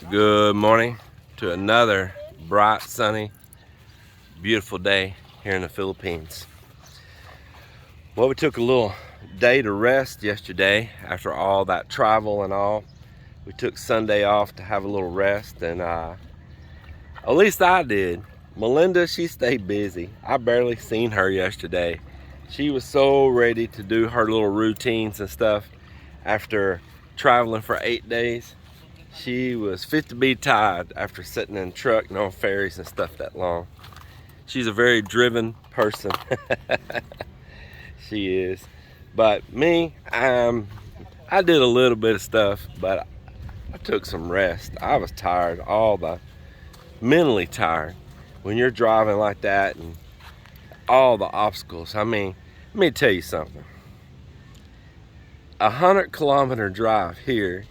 Good morning to another bright, sunny, beautiful day here in the Philippines. Well, we took a little day to rest yesterday after all that travel and all. We took Sunday off to have a little rest, and at least I did. Melinda, she stayed busy. I barely seen her yesterday. She was so ready to do her little routines and stuff after traveling for 8 days. She was fit to be tied after sitting in a truck and on ferries and stuff that long. She's a very driven person. She is. But me, I did a little bit of stuff, but I took some rest. I was tired, mentally tired. When you're driving like that and all the obstacles. I mean, let me tell you something. 100-kilometer drive here,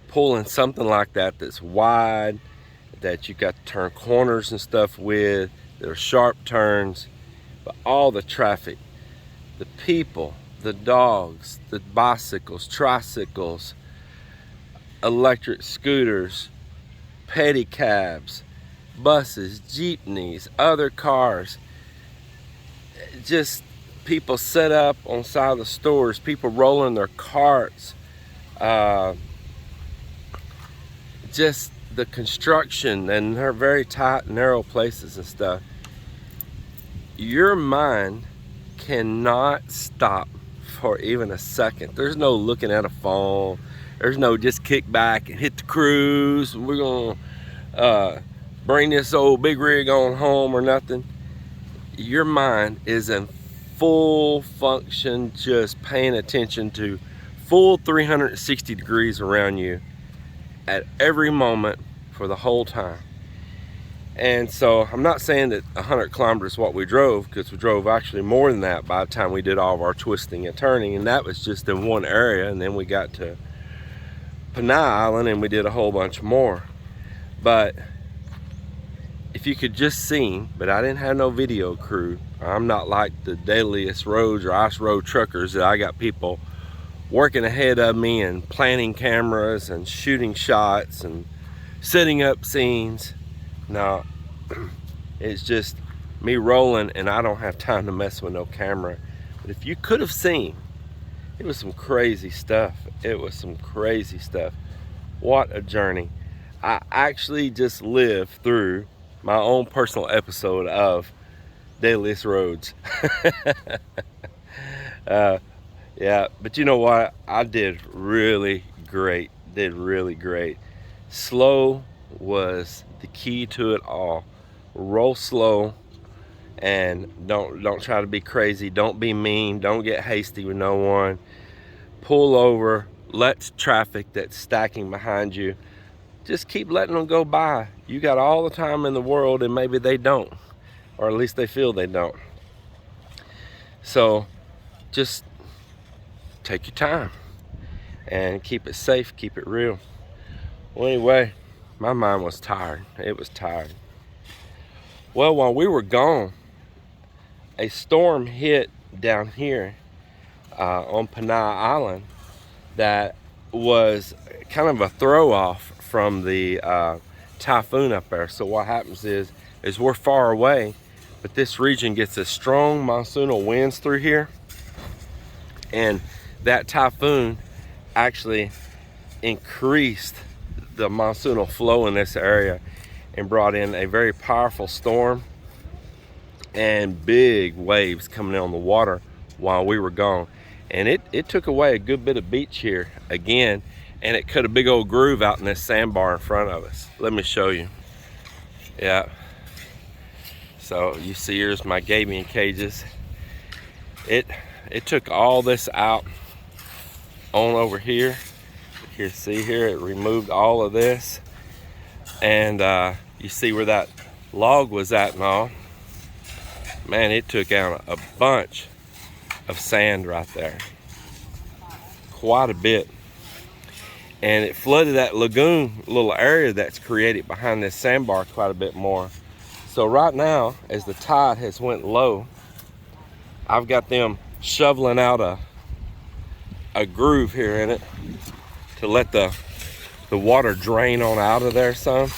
pulling something like that that's wide, that you got to turn corners and stuff with, there are sharp turns, but all the traffic, the people, the dogs, the bicycles, tricycles, electric scooters, pedicabs, buses, jeepneys, other cars, just people set up on the side of the stores, people rolling their carts, just the construction and her very tight, narrow places and stuff. Your mind cannot stop for even a second. There's no looking at a phone. There's no just kick back and hit the cruise and we're gonna bring this old big rig on home or nothing. Your mind is in full function, just paying attention to full 360 degrees around you at every moment for the whole time. And so I'm not saying that 100 kilometers is what we drove, because we drove actually more than that by the time we did all of our twisting and turning, and that was just in one area. And then we got to Panay Island and we did a whole bunch more. But if you could just see, but I didn't have no video crew. I'm not like the deadliest roads or ice road truckers that I got people working ahead of me and planting cameras and shooting shots and setting up scenes. No, it's just me rolling, and I don't have time to mess with no camera. But if you could have seen, it was some crazy stuff. It was some crazy stuff. What a journey. I actually just lived through my own personal episode of Deadliest Roads. Yeah, but you know what? I did really great. Slow was the key to it all. Roll slow and don't try to be crazy. Don't be mean. Don't get hasty with no one. Pull over. Let traffic that's stacking behind you, just keep letting them go by. You got all the time in the world, and maybe they don't, or at least they feel they don't. So just take your time and keep it safe, keep it real. Well, anyway, my mind was tired. It was tired. Well, while we were gone, a storm hit down here on Panay Island that was kind of a throw off from the typhoon up there. So what happens is we're far away, but this region gets a strong monsoonal winds through here, and that typhoon actually increased the monsoonal flow in this area and brought in a very powerful storm and big waves coming in on the water while we were gone. And it took away a good bit of beach here again, and it cut a big old groove out in this sandbar in front of us. Let me show you. Yeah. So you see, here's my gabion cages. It took all this out on over here. Here, see here, it removed all of this. And you see where that log was at and all. Man, it took out a bunch of sand right there. Quite a bit. And it flooded that lagoon little area that's created behind this sandbar quite a bit more. So right now, as the tide has went low, I've got them shoveling out a groove here in it to let the the water drain on out of there some.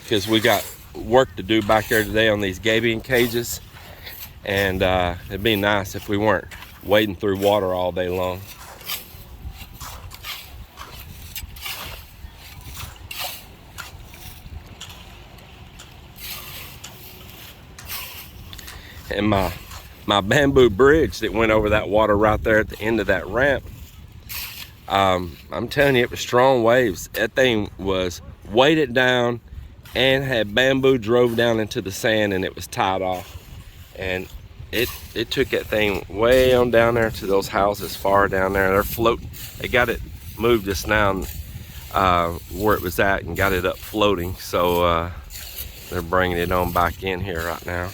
Because we got work to do back there today on these gabion cages. And it'd be nice if we weren't wading through water all day long. And my bamboo bridge that went over that water right there at the end of that ramp, I'm telling you, it was strong waves. That thing was weighted down and had bamboo drove down into the sand, and it was tied off. And it took that thing way on down there to those houses far down there. They're floating. They got it moved just now where it was at and got it up floating. So they're bringing it on back in here right now.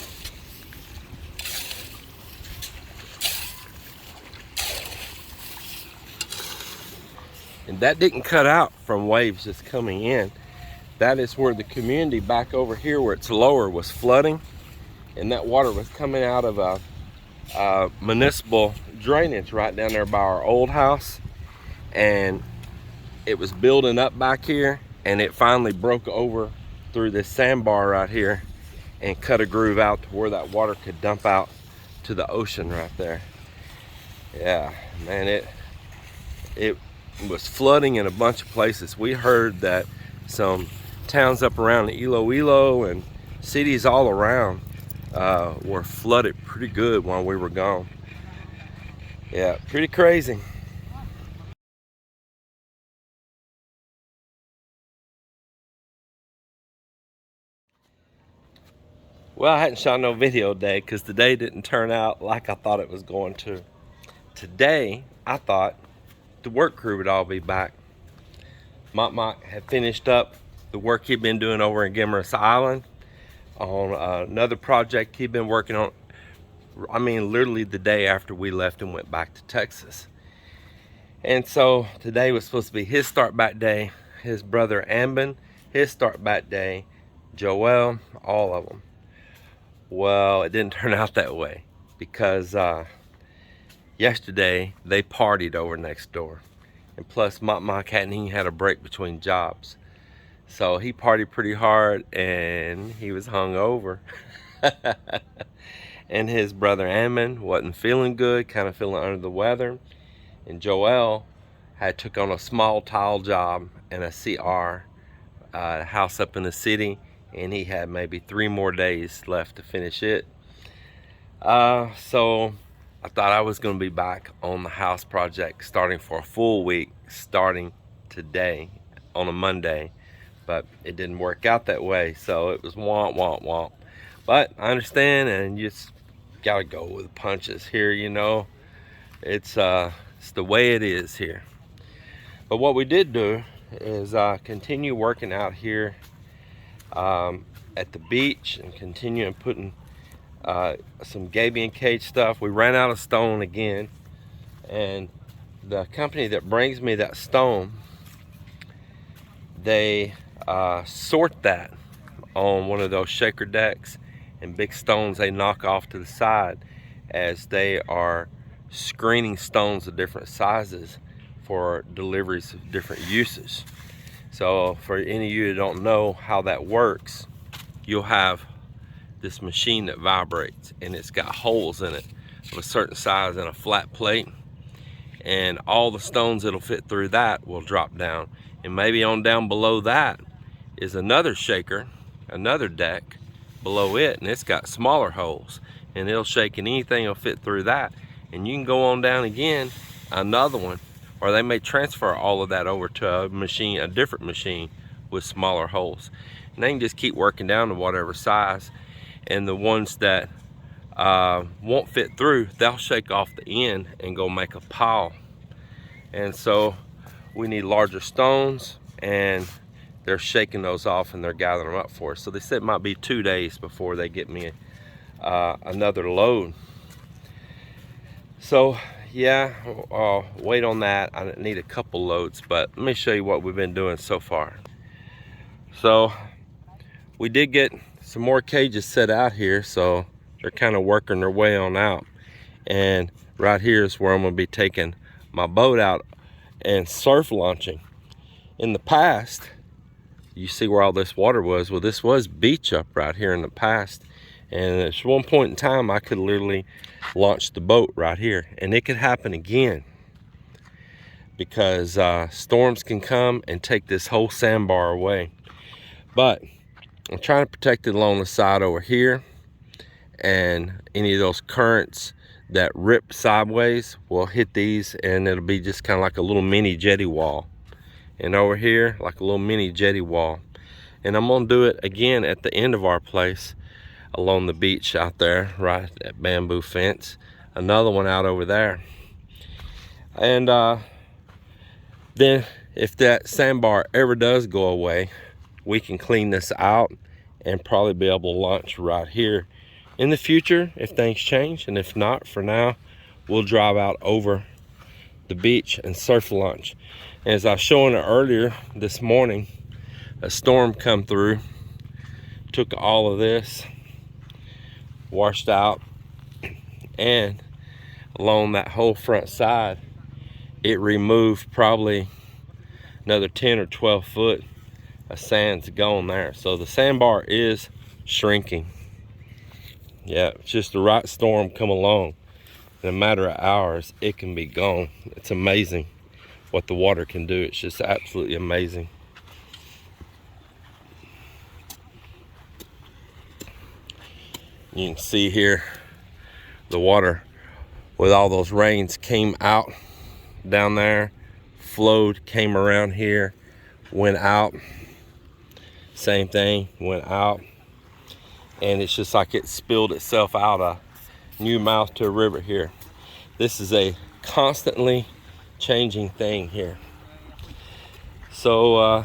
And that didn't cut out from waves just coming in. That is where the community back over here where it's lower was flooding. And that water was coming out of a municipal drainage right down there by our old house. And it was building up back here, and it finally broke over through this sandbar right here and cut a groove out to where that water could dump out to the ocean right there. Yeah, man, it was flooding in a bunch of places. We heard that some towns up around Iloilo and cities all around were flooded pretty good while we were gone. Yeah, pretty crazy. Well, I hadn't shot no video today because the day didn't turn out like I thought it was going to. Today, I thought the work crew would all be back. Mont had finished up the work he'd been doing over in Gimmer's Island on another project he'd been working on. I mean, literally the day after we left and went back to Texas. And so today was supposed to be his start back day, his brother Ambin, his start back day, Joel, all of them. Well, it didn't turn out that way because yesterday they partied over next door. And plus Mike hadn't even had a break between jobs. So he partied pretty hard and he was hungover. And his brother Ammon wasn't feeling good, kind of feeling under the weather. And Joel had took on a small tile job and a CR house up in the city, and he had maybe 3 more days left to finish it. So I thought I was going to be back on the house project starting for a full week, starting today on a Monday, but it didn't work out that way. So it was womp womp womp. But I understand, and you just gotta go with the punches here, you know. It's the way it is here. But what we did do is continue working out here at the beach and continue putting some gabion cage stuff. We ran out of stone again, and the company that brings me that stone, they sort that on one of those shaker decks, and big stones they knock off to the side as they are screening stones of different sizes for deliveries of different uses. So for any of you who don't know how that works, you'll have this machine that vibrates, and it's got holes in it of a certain size and a flat plate, and all the stones that'll fit through that will drop down. And maybe on down below that is another shaker, another deck below it, and it's got smaller holes, and it'll shake, and anything will fit through that. And you can go on down again, another one, or they may transfer all of that over to a machine, a different machine with smaller holes, and they can just keep working down to whatever size. And the ones that won't fit through, they'll shake off the end and go make a pile. And so we need larger stones, and they're shaking those off and they're gathering them up for us. So they said it might be 2 days before they get me another load. So yeah, wait on that. I need a couple loads, but let me show you what we've been doing so far. So we did get some more cages set out here, so they're kind of working their way on out. And right here is where I'm gonna be taking my boat out and surf launching. In the past, you see where all this water was. Well, this was beach up right here in the past. And at one point in time, I could literally launch the boat right here. And it could happen again, because storms can come and take this whole sandbar away. But I'm trying to protect it along the side over here, and any of those currents that rip sideways will hit these, and it'll be just kind of like a little mini jetty wall. And over here, like a little mini jetty wall. And I'm gonna do it again at the end of our place along the beach out there, right at that bamboo fence. Another one out over there. And then if that sandbar ever does go away, we can clean this out and probably be able to launch right here in the future if things change. And if not, for now, we'll drive out over the beach and surf launch. As I was showing it earlier this morning, a storm come through, took all of this, washed out, and along that whole front side, it removed probably another 10 or 12 foot of sand's gone there. So the sandbar is shrinking. Yeah, just the right storm come along, in a matter of hours, it can be gone. It's amazing what the water can do. It's just absolutely amazing. You can see here the water with all those rains came out down there, flowed, came around here, went out, same thing, went out, and it's just like it spilled itself out a new mouth to a river here. This is a constantly changing thing here. So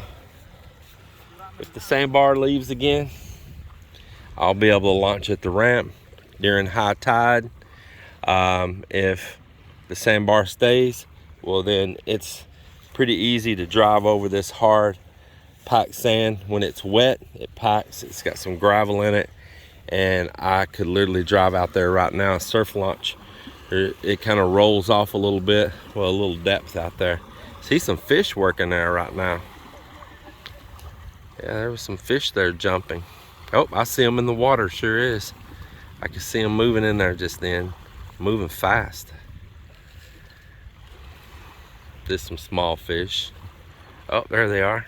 if the sandbar leaves again, I'll be able to launch at the ramp during high tide. If the sandbar stays, well, then it's pretty easy to drive over this hard packed sand. When it's wet, it packs, it's got some gravel in it, and I could literally drive out there right now and surf launch. It kind of rolls off a little bit, well, a little depth out there. See some fish working there right now. Yeah, there was some fish there jumping. Oh, I see them in the water, sure is. I can see them moving in there just then, moving fast. Just some small fish. Oh, there they are.